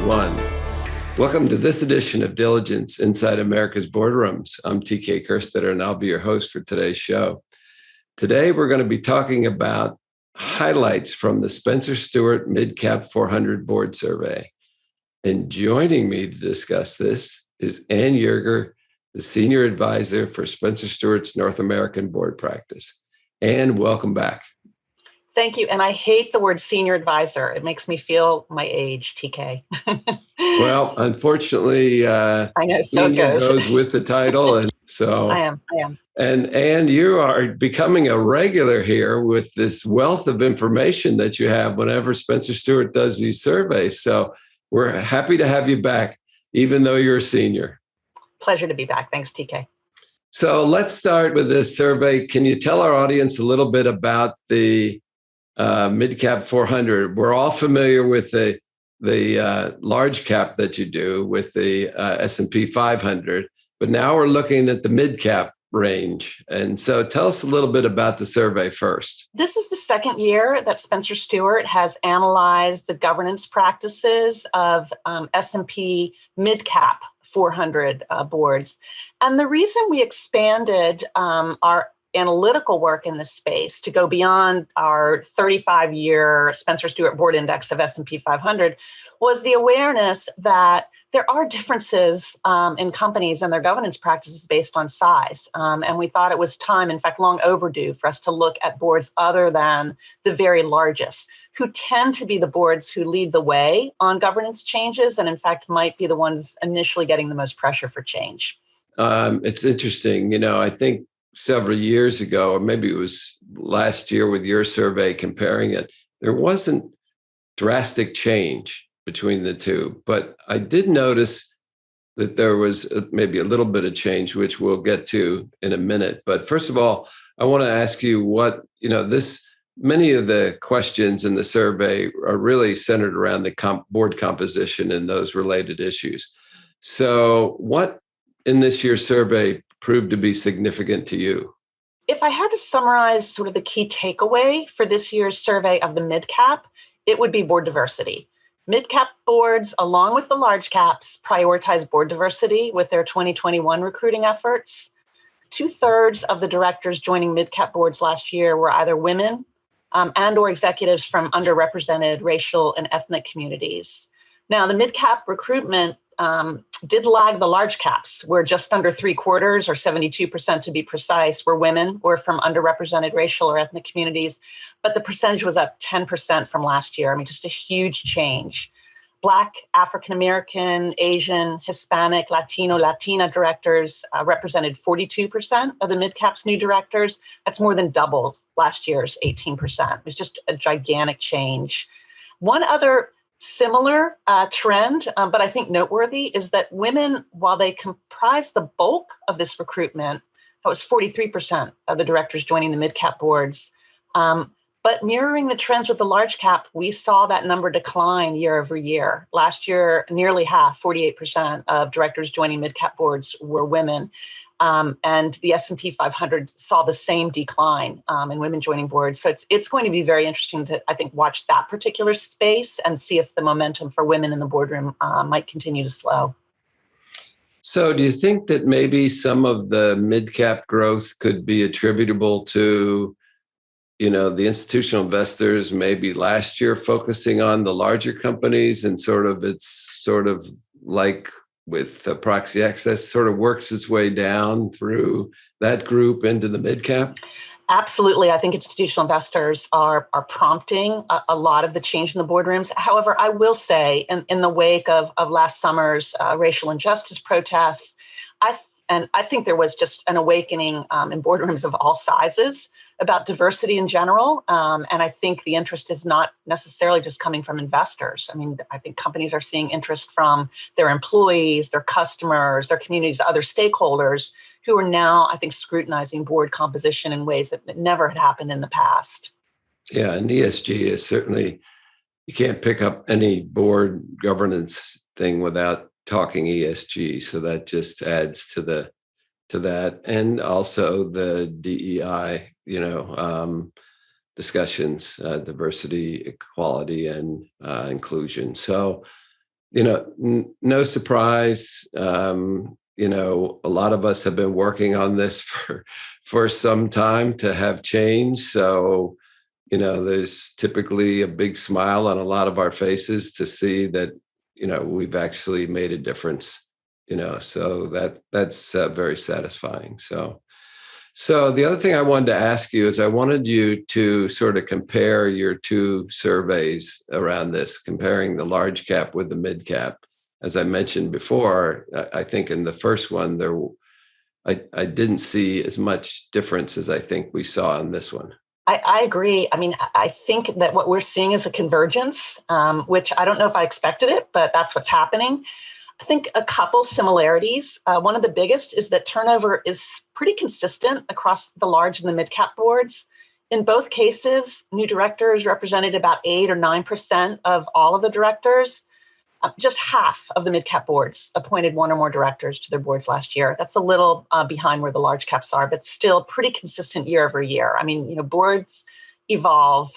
one. Welcome to this edition of Diligence Inside America's Boardrooms. I'm TK Kerstetter, and I'll be your host for today's show. Today, we're going to be talking about highlights from the Spencer Stuart MidCap 400 board survey. And joining me to discuss this is Ann Yerger, the Senior Advisor for Spencer Stuart's North American board practice. Ann, welcome back. Thank you. And I hate the word senior advisor. It makes me feel my age, TK. Well, unfortunately, I know, so senior goes with the title. And so I am. And you are becoming a regular here with this wealth of information that you have whenever Spencer Stuart does these surveys. So we're happy to have you back, even though you're a senior. Pleasure to be back. Thanks, TK. So let's start with this survey. Can you tell our audience a little bit about the MidCap 400? We're all familiar with the large cap that you do with the S&P 500, but now we're looking at the MidCap range. And so tell us a little bit about the survey first. This is the second year that Spencer Stuart has analyzed the governance practices of S&P MidCap 400 boards. And the reason we expanded our analytical work in this space to go beyond our 35-year Spencer Stuart Board Index of S&P 500 was the awareness that there are differences in companies and their governance practices based on size. And we thought it was time, in fact, long overdue for us to look at boards other than the very largest, who tend to be the boards who lead the way on governance changes and, in fact, might be the ones initially getting the most pressure for change. It's interesting. I think several years ago, or maybe it was last year with your survey comparing it, there wasn't drastic change between the two. But I did notice that there was maybe a little bit of change, which we'll get to in a minute. But first of all, I want to ask you many of the questions in the survey are really centered around the board composition and those related issues. So what in this year's survey proved to be significant to you? If I had to summarize sort of the key takeaway for this year's survey of the MidCap, it would be board diversity. MidCap boards, along with the large caps, prioritize board diversity with their 2021 recruiting efforts. 2/3 of the directors joining MidCap boards last year were either women and or executives from underrepresented racial and ethnic communities. Now, the MidCap recruitment did lag the large caps, where just under 3/4, or 72% to be precise, were women or from underrepresented racial or ethnic communities. But the percentage was up 10% from last year. I mean, just a huge change. Black, African-American, Asian, Hispanic, Latino, Latina directors represented 42% of the MidCap's new directors. That's more than doubled last year's 18%. It was just a gigantic change. One other similar trend, but I think noteworthy, is that women, while they comprise the bulk of this recruitment, that was 43% of the directors joining the MidCap boards. But mirroring the trends with the large cap, we saw that number decline year over year. Last year, nearly half, 48% of directors joining MidCap boards were women. And the S&P 500 saw the same decline in women joining boards. So it's going to be very interesting to, I think, watch that particular space and see if the momentum for women in the boardroom might continue to slow. So do you think that maybe some of the MidCap growth could be attributable to, the institutional investors maybe last year focusing on the larger companies and it's sort of like with proxy access sort of works its way down through that group into the MidCap? Absolutely. I think institutional investors are prompting a lot of the change in the boardrooms. However, I will say in the wake of last summer's racial injustice protests, I think there was just an awakening in boardrooms of all sizes about diversity in general. And I think the interest is not necessarily just coming from investors. I mean, I think companies are seeing interest from their employees, their customers, their communities, other stakeholders who are now, I think, scrutinizing board composition in ways that never had happened in the past. Yeah, and ESG is certainly, you can't pick up any board governance thing without talking ESG. So that just adds to that. And also the DEI, discussions, diversity, equality, and inclusion. So, No surprise. A lot of us have been working on this for some time to have change. So, there's typically a big smile on a lot of our faces to see that, we've actually made a difference, so that's very satisfying. So the other thing I wanted to ask you is I wanted you to sort of compare your two surveys around this, comparing the large cap with the mid cap. As I mentioned before, I think in the first one, I didn't see as much difference as I think we saw in this one. I agree. I mean, I think that what we're seeing is a convergence, which I don't know if I expected it, but that's what's happening. I think a couple similarities. One of the biggest is that turnover is pretty consistent across the large and the mid-cap boards. In both cases, new directors represented about 8 or 9% of all of the directors. Just half of the mid-cap boards appointed one or more directors to their boards last year. That's a little behind where the large caps are, but still pretty consistent year over year. I mean, boards evolve.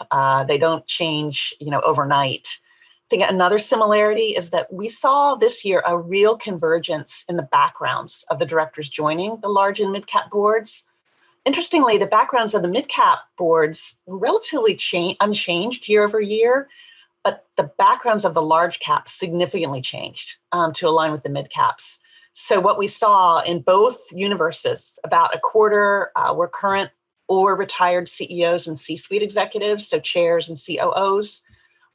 They don't change, overnight. I think another similarity is that we saw this year a real convergence in the backgrounds of the directors joining the large and mid-cap boards. Interestingly, the backgrounds of the mid-cap boards were relatively unchanged year over year, but the backgrounds of the large caps significantly changed to align with the mid-caps. So what we saw in both universes, about a quarter were current or retired CEOs and C-suite executives, so chairs and COOs.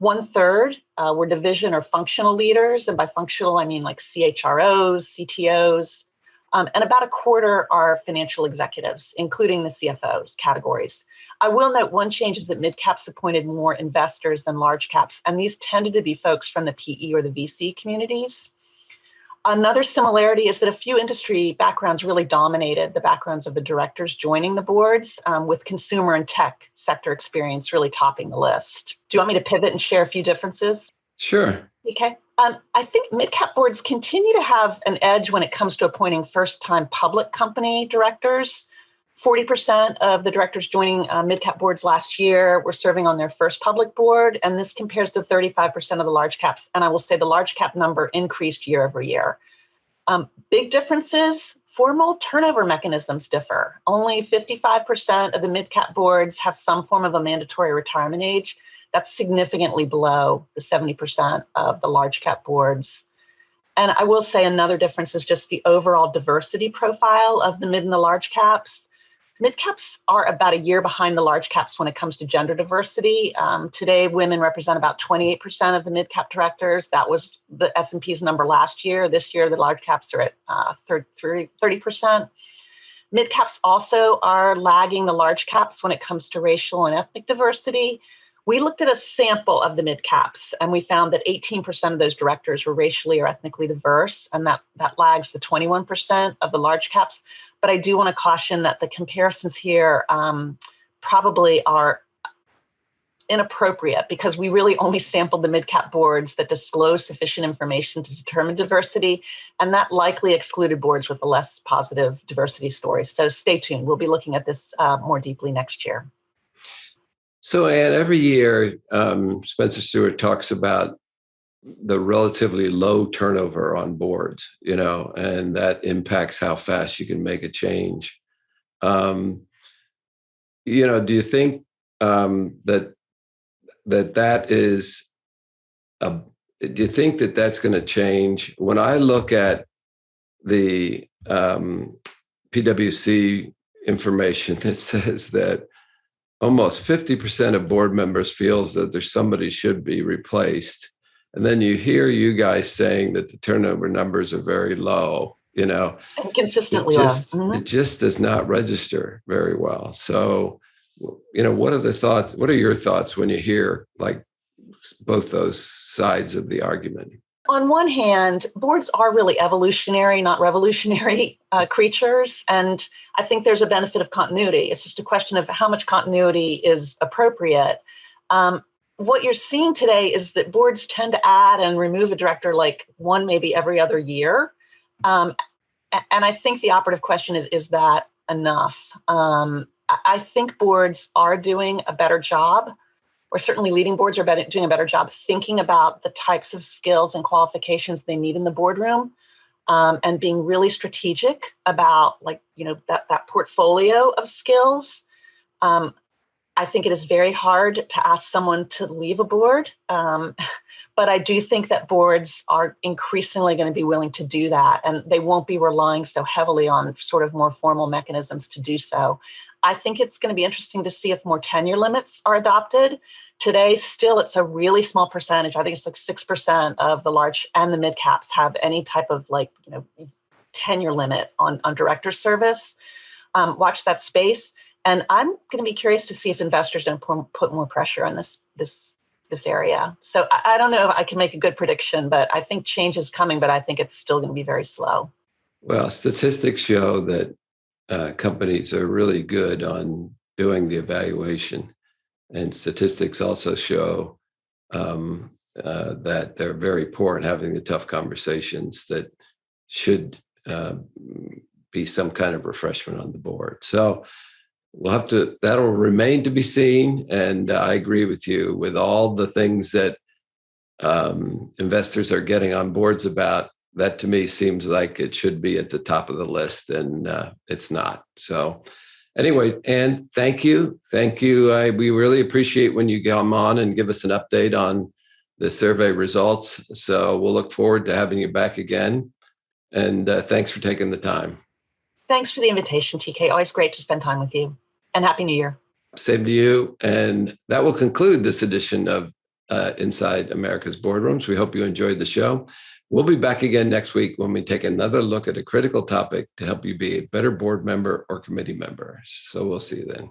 1/3 were division or functional leaders. And by functional, I mean like CHROs, CTOs, and about a quarter are financial executives, including the CFOs categories. I will note one change is that mid-caps appointed more investors than large caps, and these tended to be folks from the PE or the VC communities. Another similarity is that a few industry backgrounds really dominated the backgrounds of the directors joining the boards, with consumer and tech sector experience really topping the list. Do you want me to pivot and share a few differences? Sure. Okay. I think mid-cap boards continue to have an edge when it comes to appointing first-time public company directors. 40% of the directors joining mid-cap boards last year were serving on their first public board, and this compares to 35% of the large caps. And I will say the large cap number increased year over year. Big differences, formal turnover mechanisms differ. Only 55% of the mid-cap boards have some form of a mandatory retirement age. That's significantly below the 70% of the large cap boards. And I will say another difference is just the overall diversity profile of the mid and the large caps. Mid caps are about a year behind the large caps when it comes to gender diversity. Today, women represent about 28% of the mid cap directors. That was the S&P's number last year. This year, the large caps are at 30%. Mid caps also are lagging the large caps when it comes to racial and ethnic diversity. We looked at a sample of the mid caps, and we found that 18% of those directors were racially or ethnically diverse, and that lags the 21% of the large caps. But I do want to caution that the comparisons here probably are inappropriate because we really only sampled the mid-cap boards that disclose sufficient information to determine diversity, and that likely excluded boards with a less positive diversity story. So stay tuned. We'll be looking at this more deeply next year. So, Anne, every year, Spencer Stuart talks about the relatively low turnover on boards, and that impacts how fast you can make a change. Do you think that is do you think that that's going to change? When I look at the PwC information that says that almost 50% of board members feels that there's somebody should be replaced. And then you hear you guys saying that the turnover numbers are very low, And consistently low. Mm-hmm. It just does not register very well. So, what are the thoughts? What are your thoughts when you hear like both those sides of the argument? On one hand, boards are really evolutionary, not revolutionary creatures. And I think there's a benefit of continuity. It's just a question of how much continuity is appropriate. What you're seeing today is that boards tend to add and remove a director like one, maybe every other year. And I think the operative question is that enough? I think boards are doing a better job or certainly leading boards are doing a better job thinking about the types of skills and qualifications they need in the boardroom, and being really strategic about that portfolio of skills. I think it is very hard to ask someone to leave a board, but I do think that boards are increasingly going to be willing to do that, and they won't be relying so heavily on sort of more formal mechanisms to do so. I think it's going to be interesting to see if more tenure limits are adopted. Today, still, it's a really small percentage. I think it's like 6% of the large and the mid caps have any type of tenure limit on director service. Watch that space. And I'm going to be curious to see if investors don't put more pressure on this area. So I don't know if I can make a good prediction, but I think change is coming, but I think it's still going to be very slow. Well, statistics show that companies are really good on doing the evaluation. And statistics also show that they're very poor at having the tough conversations that should be some kind of refreshment on the board. So that'll remain to be seen. And I agree with you with all the things that investors are getting on boards about. That to me seems like it should be at the top of the list, and it's not. So anyway, Ann, thank you. Thank you. We really appreciate when you come on and give us an update on the survey results. So we'll look forward to having you back again. And thanks for taking the time. Thanks for the invitation, TK. Always great to spend time with you. And Happy New Year. Same to you. And that will conclude this edition of Inside America's Boardrooms. We hope you enjoyed the show. We'll be back again next week when we take another look at a critical topic to help you be a better board member or committee member. So we'll see you then.